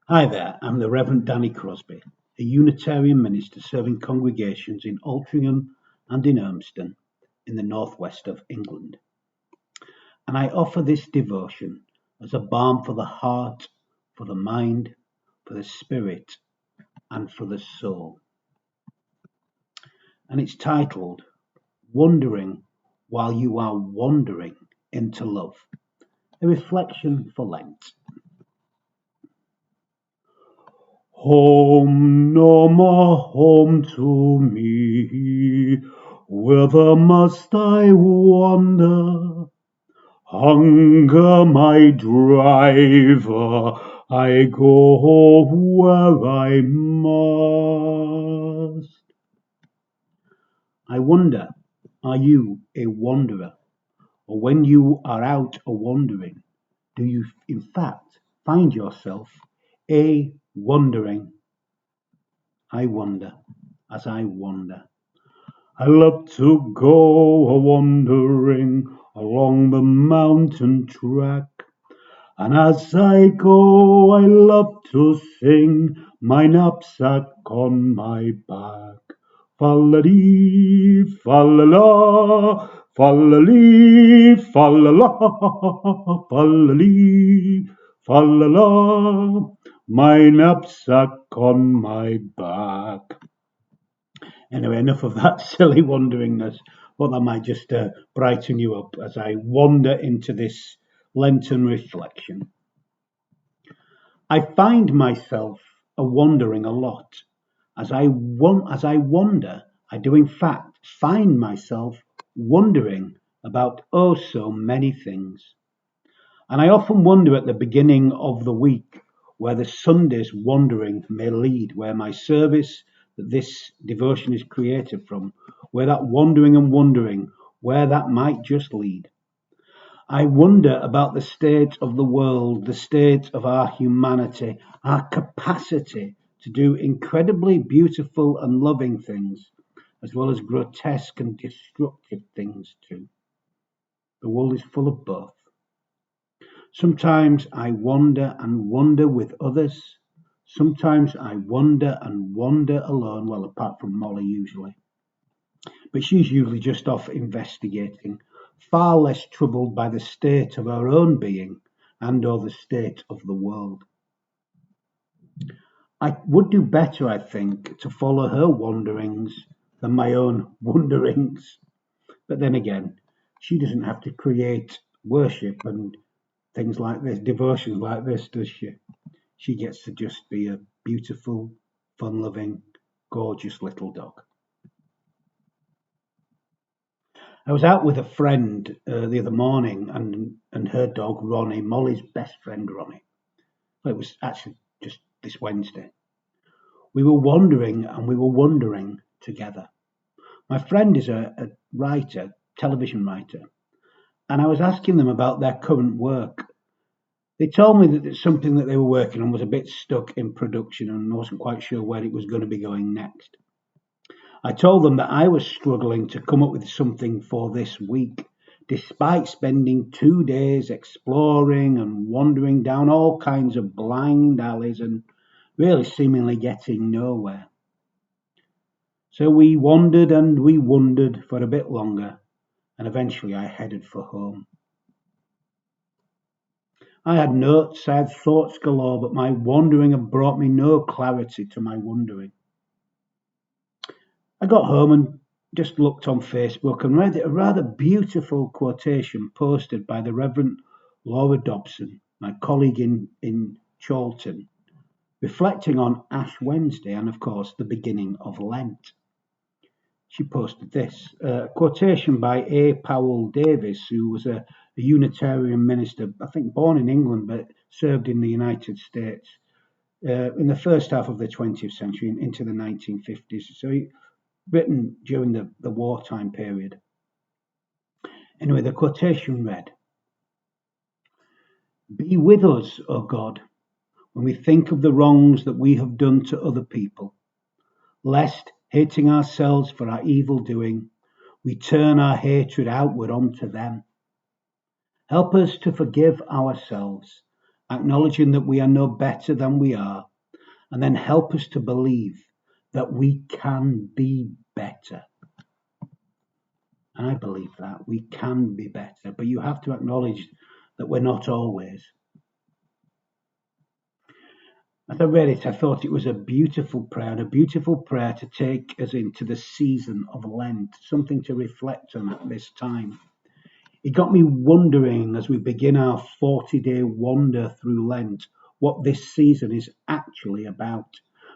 Hi there, I'm the Reverend Danny Crosby, a Unitarian minister serving congregations in Altrincham and in Urmston in the northwest of England. And I offer this devotion as a balm for the heart, for the mind, for the spirit, and for the soul. And it's titled, Wandering While You Are Wandering into Love, a reflection for Lent. Home, no more home to me, whither must I wander? Hunger my driver, I go where I must. I wonder, are you a wanderer? Or when you are out a wandering, do you in fact find yourself a wandering? I wonder as I wander. I love to go a wandering along the mountain track. And as I go, I love to sing my knapsack on my back. Fa-la-dee, fa-la-la, fa-la-lee, fa-la-la, fa-la-lee, fa-la-la, my knapsack on my back. Anyway, enough of that silly wanderingness. Well, that might just brighten you up as I wander into this Lenten reflection. I find myself a wandering a lot. As I wander, I do in fact find myself wondering about oh so many things. And I often wonder at the beginning of the week where the Sunday's wandering may lead, where my service that this devotion is created from, where that wandering and wondering, where that might just lead. I wonder about the state of the world, the state of our humanity, our capacity to do incredibly beautiful and loving things, as well as grotesque and destructive things too. The world is full of both. Sometimes I wander and wander with others. Sometimes I wander and wander alone, well, apart from Molly usually. But she's usually just off investigating, far less troubled by the state of her own being and or the state of the world. I would do better, I think, to follow her wanderings than my own wanderings. But then again, she doesn't have to create worship and things like this, devotions like this, does she? She gets to just be a beautiful, fun-loving, gorgeous little dog. I was out with a friend the other morning and her dog, Ronnie, Molly's best friend, Ronnie. Well, it was actually just this Wednesday. We were wandering and we were wondering together. My friend is a writer, television writer, and I was asking them about their current work. They told me that it's something that they were working on was a bit stuck in production and wasn't quite sure where it was going to be going next. I told them that I was struggling to come up with something for this week, despite spending 2 days exploring and wandering down all kinds of blind alleys and really seemingly getting nowhere. So we wandered and we wondered for a bit longer, and eventually I headed for home. I had notes, I had thoughts galore, but my wandering had brought me no clarity to my wondering. I got home and just looked on Facebook and read a rather beautiful quotation posted by the Reverend Laura Dobson, my colleague in Chorlton, reflecting on Ash Wednesday and, of course, the beginning of Lent. She posted this, a quotation by A. Powell Davis, who was a Unitarian minister, I think born in England, but served in the United States in the first half of the 20th century into the 1950s. So written during the wartime period. Anyway, the quotation read, "Be with us, O God, when we think of the wrongs that we have done to other people, lest, hating ourselves for our evil doing, we turn our hatred outward onto them. Help us to forgive ourselves acknowledging that we are no better than we are, and then help us to believe that we can be better. And I believe that we can be better, but you have to acknowledge that we're not always. As I read it, I thought it was a beautiful prayer, and a beautiful prayer to take us into the season of Lent, something to reflect on at this time. It got me wondering as we begin our 40-day wander through Lent what this season is actually about.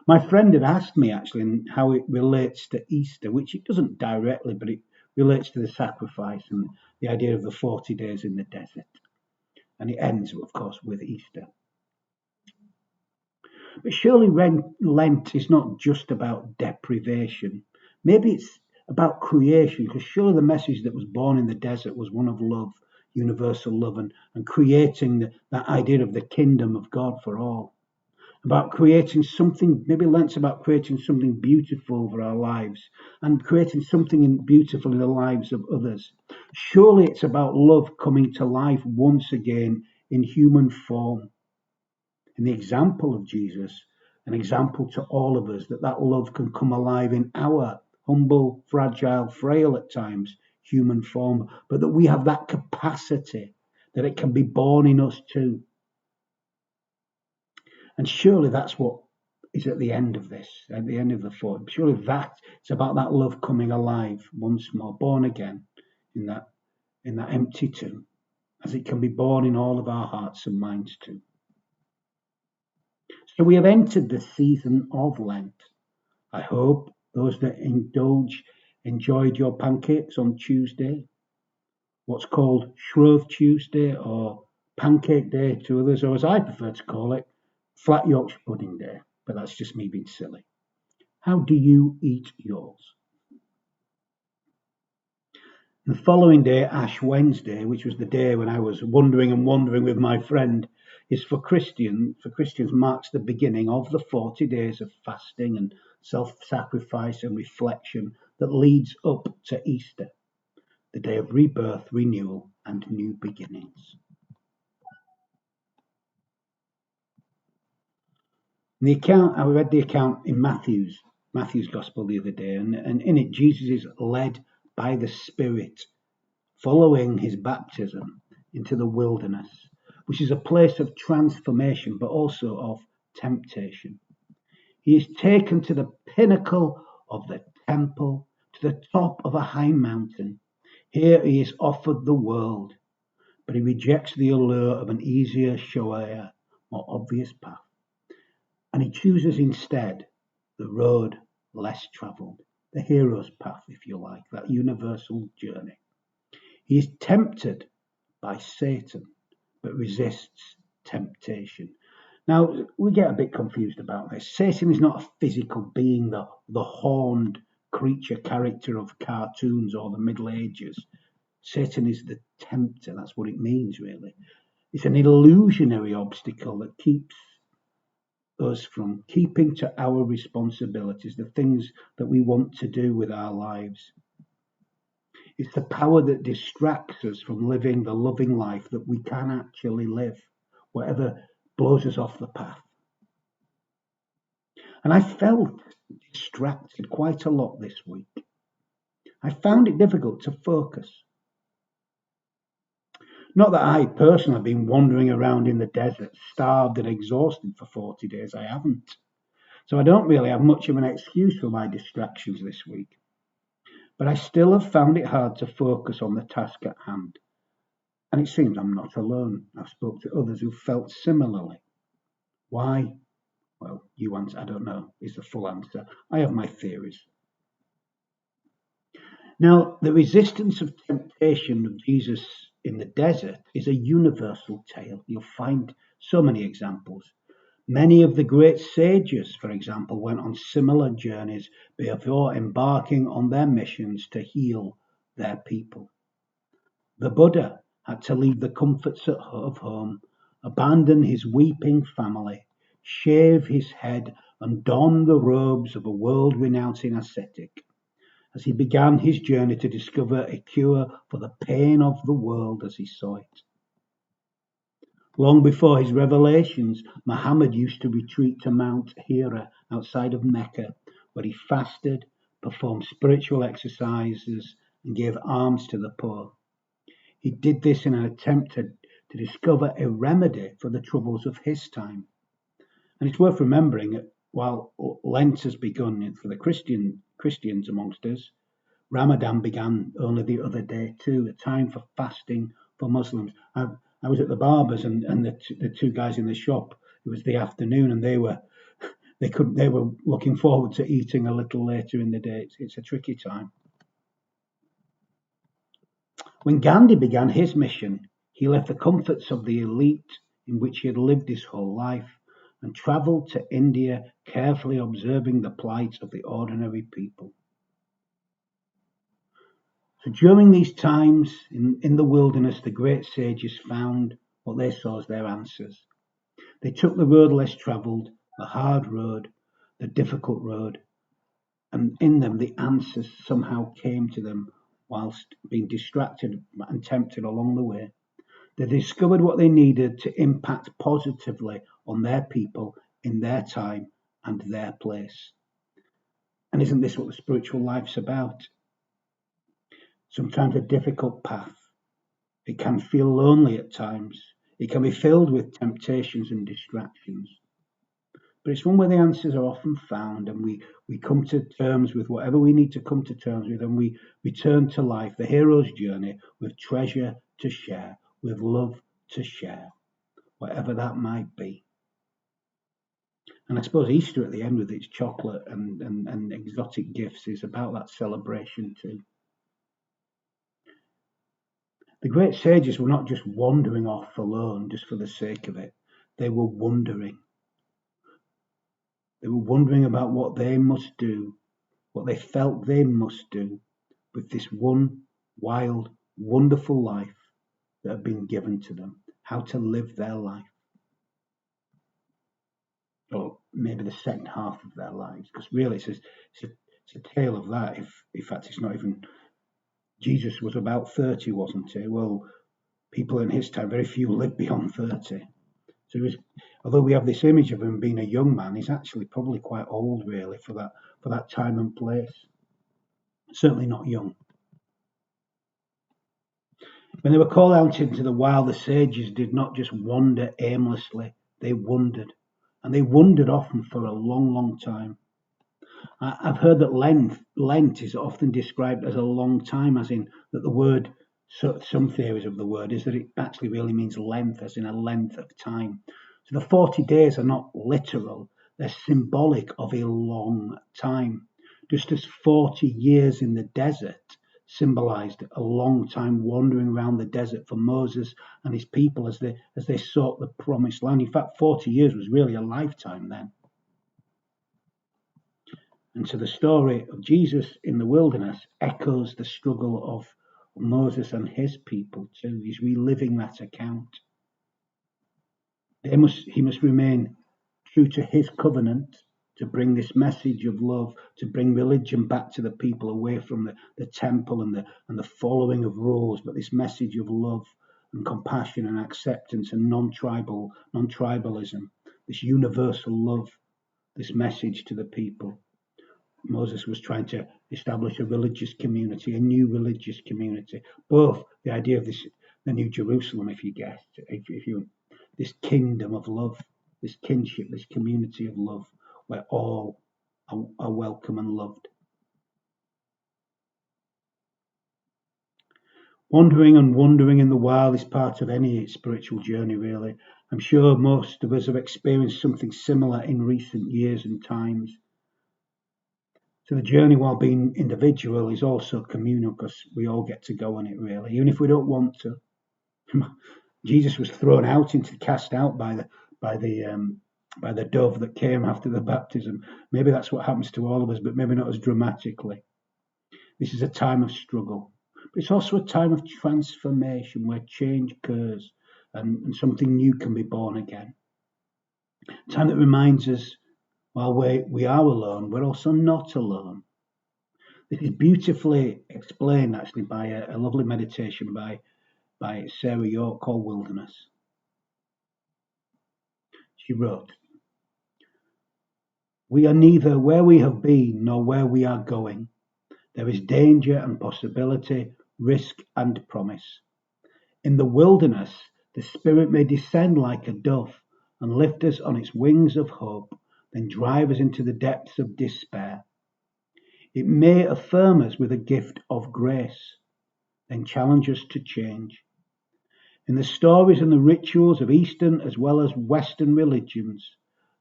My friend had asked me actually how it relates to Easter, which it doesn't directly, but it relates to the sacrifice and the idea of the 40 days in the desert. And it ends, of course, with Easter. But surely Lent is not just about deprivation. Maybe it's about creation, because surely the message that was born in the desert was one of love, universal love, and creating that idea of the kingdom of God for all. About creating something, maybe Lent's about creating something beautiful over our lives and creating something beautiful in the lives of others. Surely it's about love coming to life once again in human form. In the example of Jesus, an example to all of us that love can come alive in our humble, fragile, frail at times human form, but that we have that capacity that it can be born in us too. And surely that's what is at the end of this, at the end of the thought. Surely that it's about that love coming alive once more, born again in that empty tomb, as it can be born in all of our hearts and minds too. So we have entered the season of Lent. I hope those that enjoyed your pancakes on Tuesday, what's called Shrove Tuesday or Pancake Day to others, or as I prefer to call it, Flat Yorkshire Pudding Day. But that's just me being silly. How do you eat yours? The following day, Ash Wednesday, which was the day when I was wandering with my friend, is for Christians marks the beginning of the 40 days of fasting and self-sacrifice and reflection that leads up to Easter, the day of rebirth, renewal, and new beginnings. I read the account in Matthew's Gospel the other day, and in it, Jesus is led by the Spirit, following his baptism, into the wilderness, which is a place of transformation, but also of temptation. He is taken to the pinnacle of the temple, to the top of a high mountain. Here he is offered the world, but he rejects the allure of an easier, showier, more obvious path. And he chooses instead the road less travelled, the hero's path, if you like, that universal journey. He is tempted by Satan, but resists temptation. Now, we get a bit confused about this. Satan is not a physical being, the horned creature character of cartoons or the Middle Ages. Satan is the tempter. That's what it means, really. It's an illusionary obstacle that keeps us from keeping to our responsibilities, the things that we want to do with our lives. It's the power that distracts us from living the loving life that we can actually live, whatever blows us off the path. And I felt distracted quite a lot this week. I found it difficult to focus. Not that I personally have been wandering around in the desert, starved and exhausted for 40 days. I haven't. So I don't really have much of an excuse for my distractions this week. But I still have found it hard to focus on the task at hand. And it seems I'm not alone. I've spoken to others who felt similarly. Why? Well, you answer, I don't know, is the full answer. I have my theories. Now, the resistance of temptation of Jesus in the desert is a universal tale. You'll find so many examples. Many of the great sages, for example, went on similar journeys before embarking on their missions to heal their people. The Buddha had to leave the comforts of home, abandon his weeping family, shave his head, and don the robes of a world-renouncing ascetic as he began his journey to discover a cure for the pain of the world as he saw it. Long before his revelations, Muhammad used to retreat to Mount Hira outside of Mecca, where he fasted, performed spiritual exercises, and gave alms to the poor. He did this in an attempt to discover a remedy for the troubles of his time. And it's worth remembering that while Lent has begun for the Christians amongst us, Ramadan began only the other day too, a time for fasting for Muslims. I was at the barber's and the two guys in the shop. It was the afternoon, and they were looking forward to eating a little later in the day. It's a tricky time. When Gandhi began his mission, he left the comforts of the elite in which he had lived his whole life and travelled to India, carefully observing the plight of the ordinary people. So during these times in the wilderness, the great sages found what they saw as their answers. They took the road less travelled, the hard road, the difficult road, and in them the answers somehow came to them whilst being distracted and tempted along the way. They discovered what they needed to impact positively on their people in their time and their place. And isn't this what the spiritual life's about? Sometimes a difficult path. It can feel lonely at times. It can be filled with temptations and distractions. But it's one where the answers are often found, and we come to terms with whatever we need to come to terms with, and we return to life, the hero's journey, with treasure to share, with love to share, whatever that might be. And I suppose Easter at the end with its chocolate and exotic gifts is about that celebration too. The great sages were not just wandering off alone just for the sake of it. They were wondering. They were wondering about what they must do, what they felt they must do with this one wild, wonderful life that had been given to them, how to live their life. Or maybe the second half of their lives, because really it's a tale of that. If in fact it's not even, Jesus was about 30, wasn't he? Well, people in his time, very few lived beyond 30. So he was, although we have this image of him being a young man, he's actually probably quite old, really, for that time and place. Certainly not young. When they were called out into the wild, the sages did not just wander aimlessly; they wondered, and they wondered often for a long, long time. I've heard that Lent is often described as a long time, as in that the word. So some theories of the word is that it actually really means length, as in a length of time. So the 40 days are not literal; they're symbolic of a long time. Just as 40 years in the desert symbolized a long time wandering around the desert for Moses and his people as they sought the promised land. In fact, 40 years was really a lifetime then. And so the story of Jesus in the wilderness echoes the struggle of Moses and his people too. He's reliving that account. He must remain true to his covenant, to bring this message of love, to bring religion back to the people, away from the temple and the following of rules, but this message of love and compassion and acceptance and non-tribalism, this universal love, this message to the people. Moses was trying to establish a religious community, a new religious community. Both the idea of the New Jerusalem, if you guessed, this kingdom of love, this kinship, this community of love, where all are welcome and loved. Wandering and wandering in the wild is part of any spiritual journey, really. I'm sure most of us have experienced something similar in recent years and times. So the journey, while being individual, is also communal because we all get to go on it, really, even if we don't want to. Jesus was thrown out cast out by the dove that came after the baptism. Maybe that's what happens to all of us, but maybe not as dramatically. This is a time of struggle, but it's also a time of transformation where change occurs and something new can be born again. A time that reminds us, while we are alone, we're also not alone. This is beautifully explained actually by a lovely meditation by Sarah York called Wilderness. She wrote, "We are neither where we have been nor where we are going. There is danger and possibility, risk and promise. In the wilderness, the Spirit may descend like a dove and lift us on its wings of hope, then drive us into the depths of despair. It may affirm us with a gift of grace, then challenge us to change. In the stories and the rituals of Eastern as well as Western religions,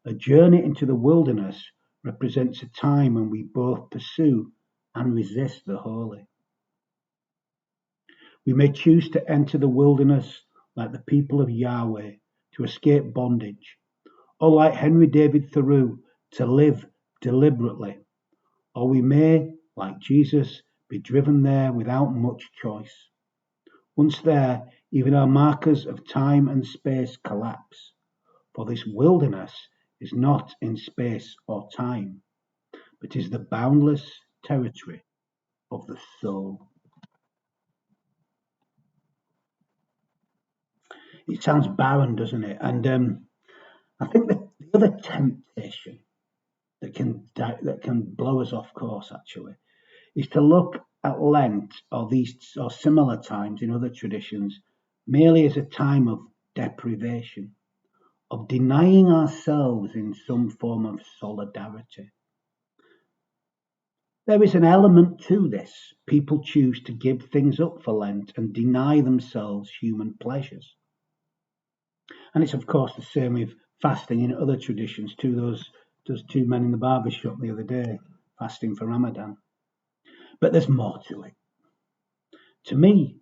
a journey into the wilderness represents a time when we both pursue and resist the holy. We may choose to enter the wilderness like the people of Yahweh to escape bondage, or like Henry David Thoreau to live deliberately, or we may, like Jesus, be driven there without much choice. Once there, even our markers of time and space collapse, for this wilderness is not in space or time, but is the boundless territory of the soul." It sounds barren, doesn't it? And I think that the other temptation that can blow us off course actually is to look at Lent or these or similar times in other traditions merely as a time of deprivation, of denying ourselves in some form of solidarity. There is an element to this. People choose to give things up for Lent and deny themselves human pleasures. And it's of course the same with fasting in other traditions too. Those two men in the barber shop the other day fasting for Ramadan. But there's more to it. To me,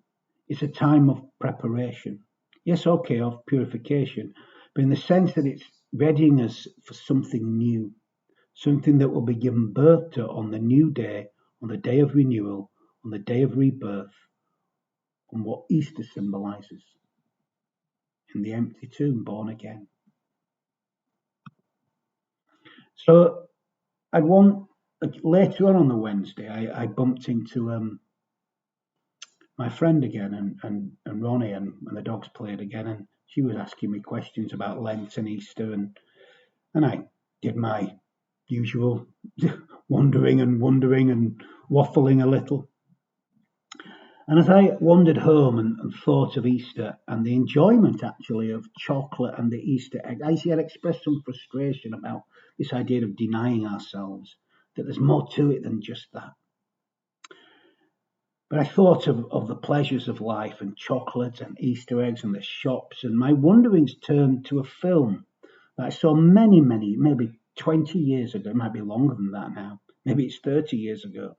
it's a time of preparation. Yes, okay, of purification, but in the sense that it's readying us for something new, something that will be given birth to on the new day, on the day of renewal, on the day of rebirth, on what Easter symbolizes in the empty tomb, born again. So I want later on the Wednesday, I bumped into my friend again and Ronnie and the dogs played again, and she was asking me questions about Lent and Easter, and I did my usual wondering and waffling a little. And as I wandered home and thought of Easter and the enjoyment actually of chocolate and the Easter egg, I had expressed some frustration about this idea of denying ourselves, that there's more to it than just that. But I thought of the pleasures of life and chocolate and Easter eggs and the shops, and my wonderings turned to a film that I saw many, maybe 20 years ago. It might be longer than that now. Maybe it's 30 years ago.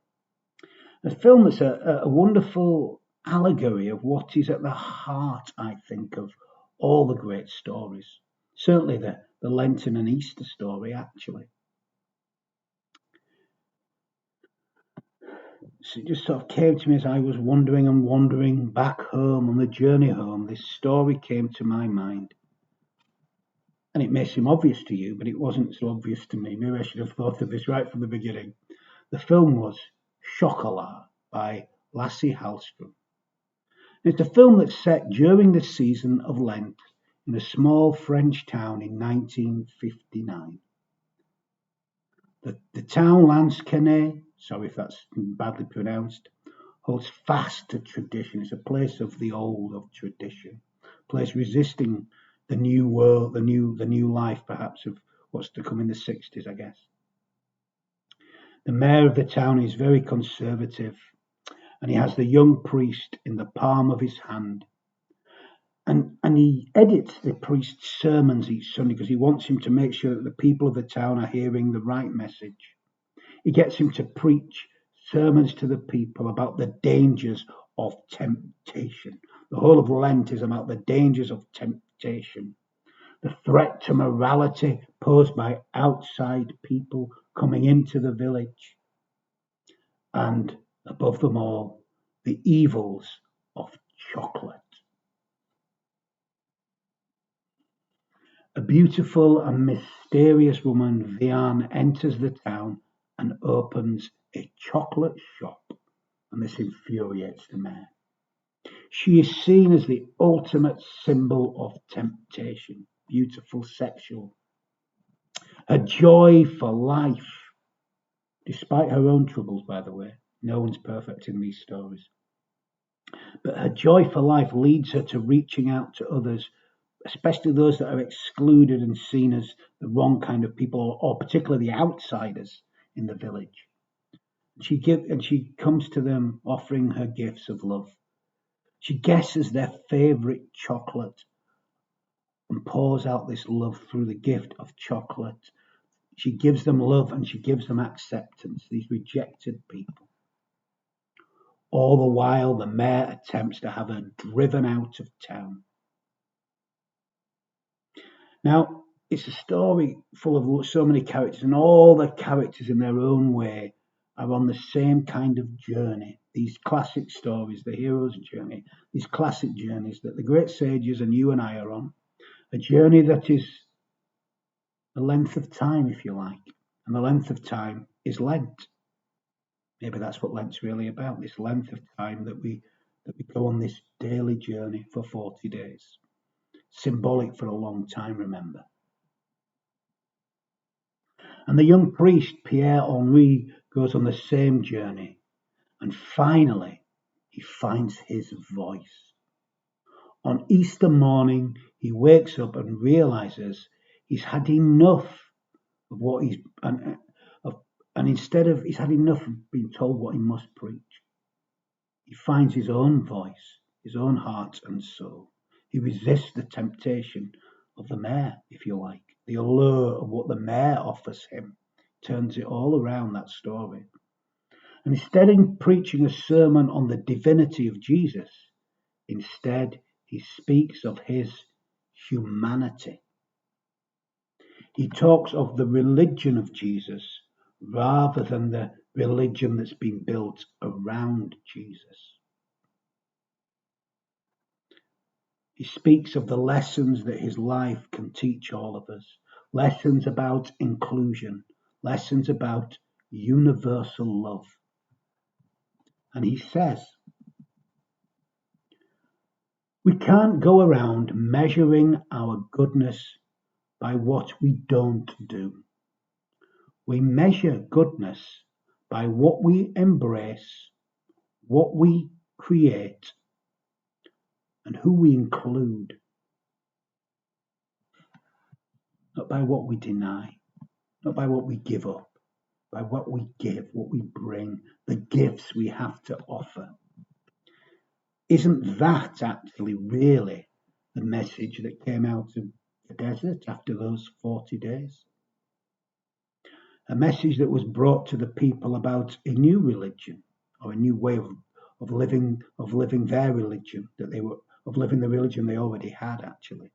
A film that's a wonderful allegory of what is at the heart, I think, of all the great stories. Certainly the Lenten and Easter story, actually. So it just sort of came to me as I was wandering back home on the journey home. This story came to my mind. And it may seem obvious to you, but it wasn't so obvious to me. Maybe I should have thought of this right from the beginning. The film was Chocolat by Lasse Halstrom. It's a film that's set during the season of Lent in a small French town in 1959. The town Lansquenet, sorry if that's badly pronounced, holds fast to tradition. It's a place of the old, of tradition, a place resisting the new world, the new life, perhaps, of what's to come in the 60s, I guess. The mayor of the town is very conservative, and he has the young priest in the palm of his hand. And he edits the priest's sermons each Sunday because he wants him to make sure that the people of the town are hearing the right message. He gets him to preach sermons to the people about the dangers of temptation. The whole of Lent is about the dangers of temptation, the threat to morality posed by outside people coming into the village, and above them all, the evils of chocolate. A beautiful and mysterious woman, Vianne, enters the town and opens a chocolate shop, and this infuriates the mayor. She is seen as the ultimate symbol of temptation. beautiful, sexual. Her joy for life, despite her own troubles, by the way. No one's perfect in these stories. But her joy for life leads her to reaching out to others, especially those that are excluded and seen as the wrong kind of people, or particularly the outsiders in the village. She comes to them offering her gifts of love. She guesses their favorite chocolate and pours out this love through the gift of chocolate. She gives them love and she gives them acceptance, these rejected people. All the while, the mayor attempts to have her driven out of town. Now, it's a story full of so many characters, and all the characters in their own way are on the same kind of journey. These classic stories, the hero's journey, these classic journeys that the great sages and you and I are on. A journey that is the length of time, if you like. And the length of time is Lent. Maybe that's what Lent's really about, this length of time that we go on this daily journey for 40 days. Symbolic for a long time, remember. And the young priest, Pierre Henri, goes on the same journey. And finally, he finds his voice. On Easter morning, he wakes up and realizes he's had enough of what and instead of he's had enough of being told what he must preach. He finds his own voice, his own heart and soul. He resists the temptation of the mayor, if you like, the allure of what the mayor offers him. Turns it all around, that story. And instead of preaching a sermon on the divinity of Jesus, instead he speaks of his humanity. He talks of the religion of Jesus rather than the religion that's been built around Jesus. He speaks of the lessons that his life can teach all of us, lessons about inclusion, lessons about universal love. And he says, we can't go around measuring our goodness by what we don't do. We measure goodness by what we embrace, what we create, and who we include, not by what we deny, not by what we give up, by what we give, what we bring, the gifts we have to offer. Isn't that actually really the message that came out of the desert after those 40 days? A message that was brought to the people about a new religion or a new way of living their religion, of living the religion they already had, actually.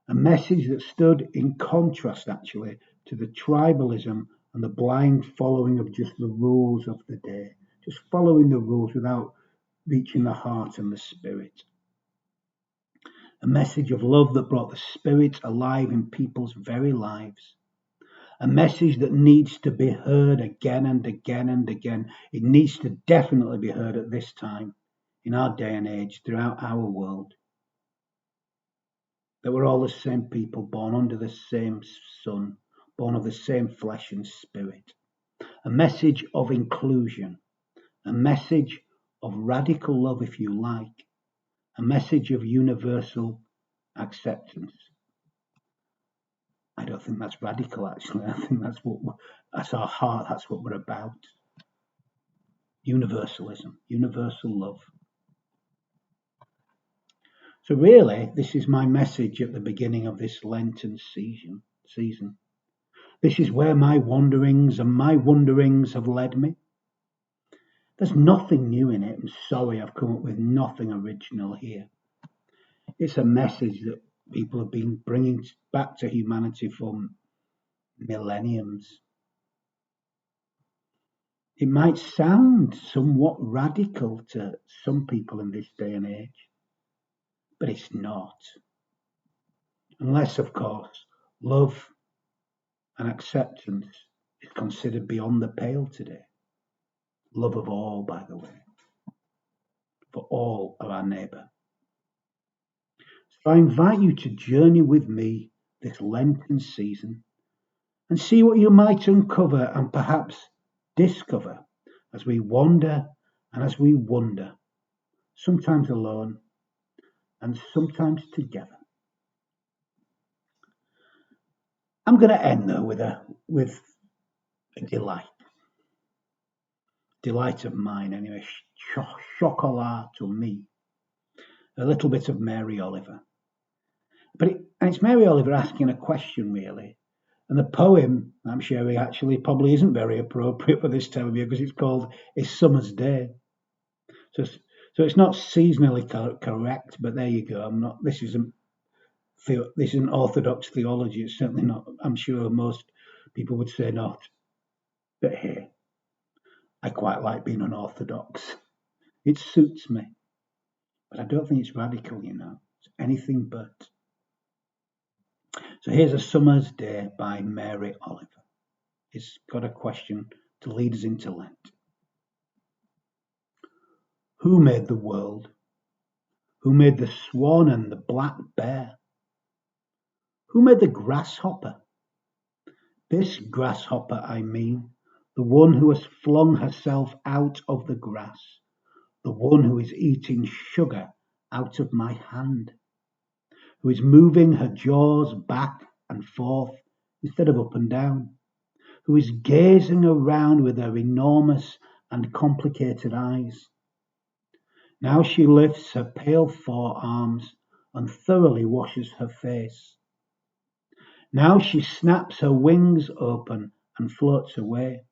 A message that stood in contrast, actually, to the tribalism and the blind following of just the rules of the day, just following the rules without reaching the heart and the spirit. A message of love that brought the spirit alive in people's very lives. A message that needs to be heard again and again and again. It needs to definitely be heard at this time, in our day and age, throughout our world. That we're all the same people, born under the same sun, born of the same flesh and spirit. A message of inclusion, a message of radical love, if you like, a message of universal acceptance. I don't think that's radical, actually. I think that's our heart, that's what we're about. Universalism, universal love. So really, this is my message at the beginning of this Lenten season. This is where my wanderings have led me. There's nothing new in it. I'm sorry, I've come up with nothing original here. It's a message that people have been bringing back to humanity for millenniums. It might sound somewhat radical to some people in this day and age, but it's not. Unless, of course, love and acceptance is considered beyond the pale today. Love of all, by the way, for all of our neighbour. So I invite you to journey with me this Lenten season and see what you might uncover and perhaps discover as we wander and as we wonder, sometimes alone and sometimes together. I'm going to end though with a delight of mine anyway, chocolat to me, a little bit of Mary Oliver. And it's Mary Oliver asking a question really. And the poem, I'm sure, actually probably isn't very appropriate for this time of year because it's called A Summer's Day. So it's not seasonally correct, but there you go. This isn't orthodox theology. It's certainly not. I'm sure most people would say not. But hey, I quite like being unorthodox. It suits me. But I don't think it's radical, It's anything but. So here's A Summer's Day by Mary Oliver. It's got a question to lead us into Lent. Who made the world? Who made the swan and the black bear? Who made the grasshopper? This grasshopper, I mean, the one who has flung herself out of the grass, the one who is eating sugar out of my hand, who is moving her jaws back and forth instead of up and down, who is gazing around with her enormous and complicated eyes. Now she lifts her pale forearms and thoroughly washes her face. Now she snaps her wings open and floats away.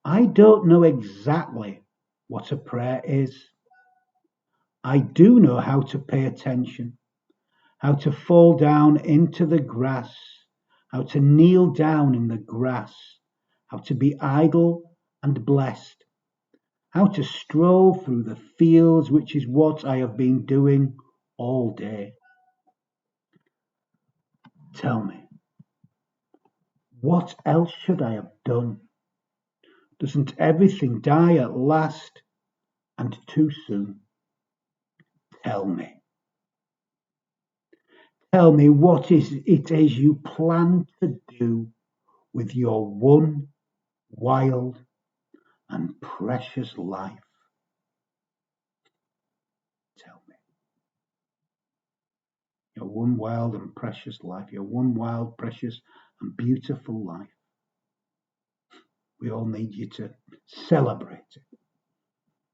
I don't know exactly what a prayer is. I do know how to pay attention, how to fall down into the grass, how to kneel down in the grass, how to be idle and blessed, how to stroll through the fields, which is what I have been doing all day. Tell me, what else should I have done? Doesn't everything die at last and too soon? Tell me. Tell me what it is you plan to do with your one wild and precious life. Tell me. Your one wild and precious life, your one wild, precious, and beautiful life. We all need you to celebrate it,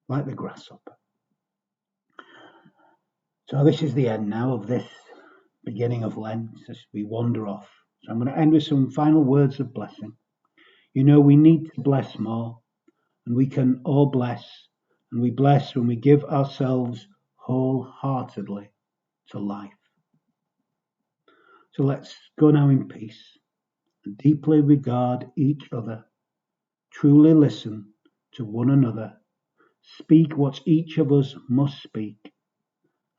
like the grasshopper. So this is the end now of this beginning of Lent as we wander off. So I'm going to end with some final words of blessing. We need to bless more, and we can all bless, and we bless when we give ourselves wholeheartedly to life. So let's go now in peace and deeply regard each other, truly listen to one another, speak what each of us must speak,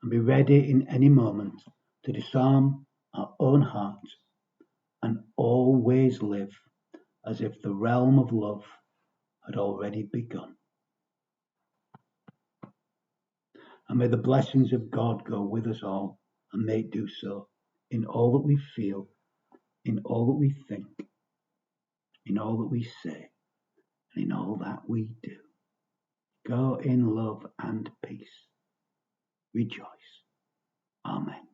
and be ready in any moment to disarm our own heart and always live as if the realm of love had already begun. And may the blessings of God go with us all, and may it do so in all that we feel, in all that we think, in all that we say, and in all that we do. Go in love and peace. Rejoice. Amen.